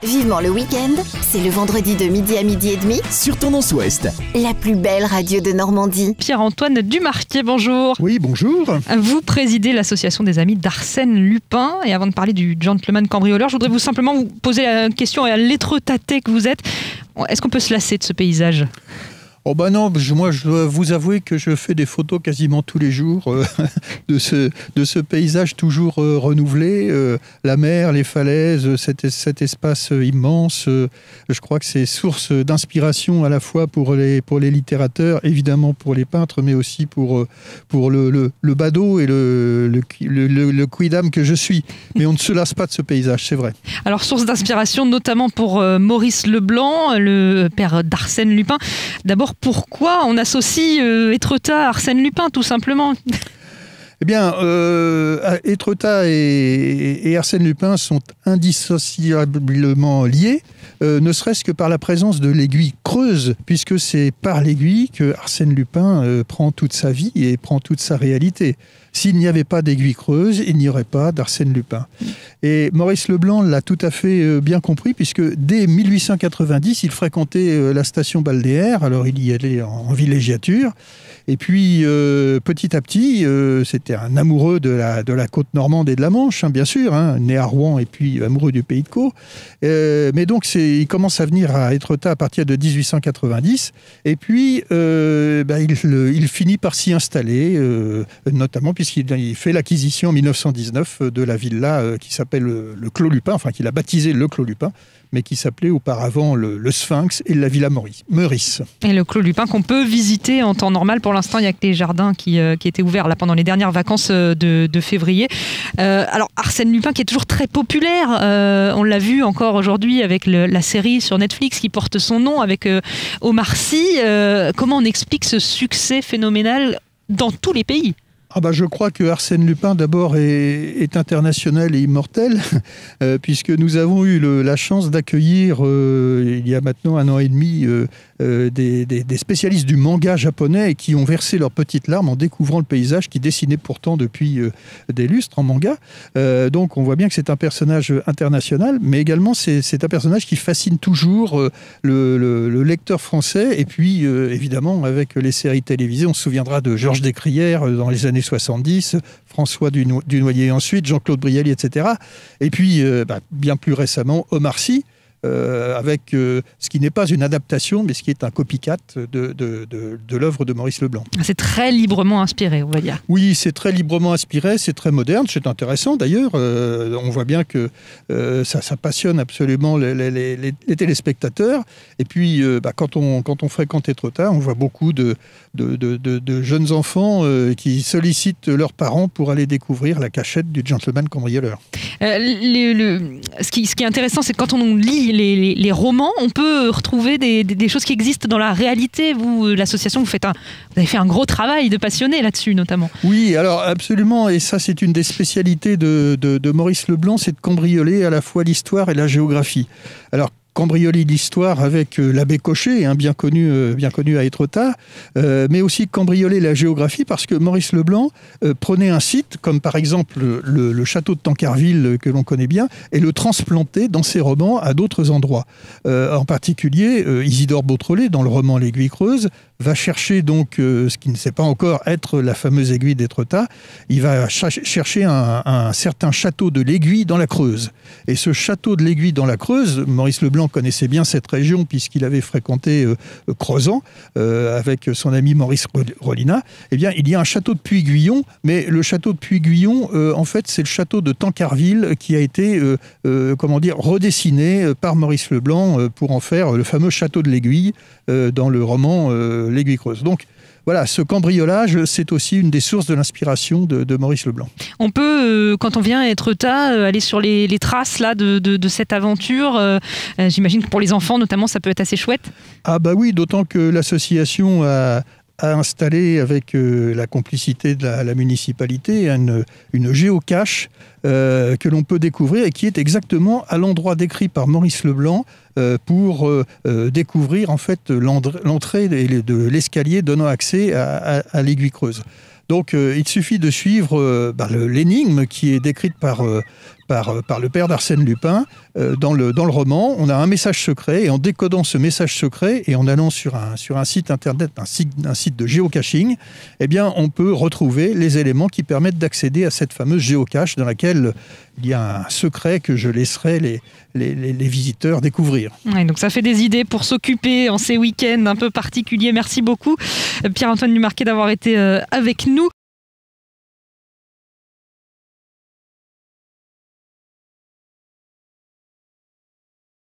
Vivement le week-end, c'est le vendredi de midi à midi et demi sur Tendance Ouest. La plus belle radio de Normandie. Pierre-Antoine Dumarquier, bonjour. Oui, bonjour. Vous présidez l'association des amis d'Arsène Lupin. Et avant de parler du gentleman cambrioleur, je voudrais simplement vous poser la question à l'être-tâté que vous êtes. Est-ce qu'on peut se lasser de ce paysage ? Oh bah non, moi je dois vous avouer que je fais des photos quasiment tous les jours de ce paysage toujours renouvelé, la mer, les falaises, cet espace immense. Je crois que c'est source d'inspiration à la fois pour les littérateurs, évidemment pour les peintres, mais aussi pour le badaud et le quidam que je suis. Mais on ne se lasse pas de ce paysage, c'est vrai. Alors source d'inspiration notamment pour Maurice Leblanc, le père d'Arsène Lupin. D'abord, pourquoi on associe Étretat à Arsène Lupin, tout simplement ? Eh bien, Étretat et Arsène Lupin sont indissociablement liés, ne serait-ce que par la présence de l'aiguille creuse, puisque c'est par l'aiguille que Arsène Lupin prend toute sa vie et prend toute sa réalité. S'il n'y avait pas d'aiguille creuse, il n'y aurait pas d'Arsène Lupin. Et Maurice Leblanc l'a tout à fait bien compris, puisque dès 1890, il fréquentait la station balnéaire, alors il y allait en villégiature. Et puis, petit à petit, c'était un amoureux de la côte normande et de la Manche, bien sûr, né à Rouen et puis amoureux du Pays de Caux. Mais donc, il commence à venir à Étretat à partir de 1890. Et puis, il finit par s'y installer, notamment puisqu'il fait l'acquisition en 1919 de la villa qui s'appelle le Clos Lupin, enfin, qu'il a baptisé le Clos Lupin, mais qui s'appelait auparavant le Sphinx et la Villa Meurice. Et le Clos Lupin qu'on peut visiter en temps normal. Pour l'instant, il n'y a que les jardins qui étaient ouverts là, pendant les dernières vacances de février. Alors, Arsène Lupin qui est toujours très populaire. On l'a vu encore aujourd'hui avec la série sur Netflix qui porte son nom, avec Omar Sy. Comment on explique ce succès phénoménal dans tous les pays ? Je crois que Arsène Lupin, d'abord, est international et immortel, puisque nous avons eu la chance d'accueillir, il y a maintenant 1 an et demi, des spécialistes du manga japonais qui ont versé leurs petites larmes en découvrant le paysage qui dessinait pourtant depuis des lustres en manga. Donc on voit bien que c'est un personnage international, mais également c'est un personnage qui fascine toujours le lecteur français. Et puis, évidemment, avec les séries télévisées, on se souviendra de Georges Descrières dans les années 70, François Dunoyer ensuite, Jean-Claude Brialy, etc. Et puis, bien plus récemment, Omar Sy, avec ce qui n'est pas une adaptation, mais ce qui est un copycat de l'œuvre de Maurice Leblanc. C'est très librement inspiré, on va dire. Oui, c'est très librement inspiré, c'est très moderne, c'est intéressant d'ailleurs. On voit bien que ça passionne absolument les téléspectateurs. Et puis, quand on fréquente Étretat, on voit beaucoup de jeunes enfants qui sollicitent leurs parents pour aller découvrir la cachette du gentleman cambrioleur. Ce qui est intéressant, c'est que quand on lit les romans, on peut retrouver des choses qui existent dans la réalité. Vous, l'association, vous avez fait un gros travail de passionné là-dessus, notamment. Oui, alors absolument, et ça c'est une des spécialités de Maurice Leblanc, c'est de cambrioler à la fois l'histoire et la géographie. Alors, cambrioler l'histoire avec l'abbé Cochet, bien connu à Étretat, mais aussi cambrioler la géographie parce que Maurice Leblanc prenait un site, comme par exemple le château de Tancarville que l'on connaît bien, et le transplantait dans ses romans à d'autres endroits. En particulier, Isidore Beautrelet, dans le roman L'Aiguille creuse, va chercher donc ce qui ne sait pas encore être la fameuse aiguille d'Étretat. Il va chercher un certain château de l'Aiguille dans la Creuse. Et ce château de l'Aiguille dans la Creuse, Maurice Leblanc connaissait bien cette région puisqu'il avait fréquenté Crozant avec son ami Maurice Rollinat. Eh bien, il y a un château de Puy-Guyon, mais le château de Puy-Guyon, en fait, c'est le château de Tancarville qui a été, redessiné par Maurice Leblanc pour en faire le fameux château de l'Aiguille dans le roman L'Aiguille creuse. Donc, voilà, ce cambriolage, c'est aussi une des sources de l'inspiration de Maurice Leblanc. On peut, quand on vient à Étretat, aller sur les traces là, de cette aventure. J'imagine que pour les enfants, notamment, ça peut être assez chouette. Ah bah oui, d'autant que l'association a installé, avec la complicité de la municipalité, une géocache que l'on peut découvrir et qui est exactement à l'endroit décrit par Maurice Leblanc pour découvrir en fait l'entrée de l'escalier donnant accès à l'Aiguille creuse. Donc il suffit de suivre l'énigme qui est décrite par par le père d'Arsène Lupin dans le roman. On a un message secret et en décodant ce message secret et en allant sur un site internet, un site de géocaching, eh bien, on peut retrouver les éléments qui permettent d'accéder à cette fameuse géocache dans laquelle il y a un secret que je laisserai les visiteurs découvrir. Ouais, donc ça fait des idées pour s'occuper en ces week-ends un peu particuliers. Merci beaucoup Pierre-Antoine Dumarquet d'avoir été avec nous.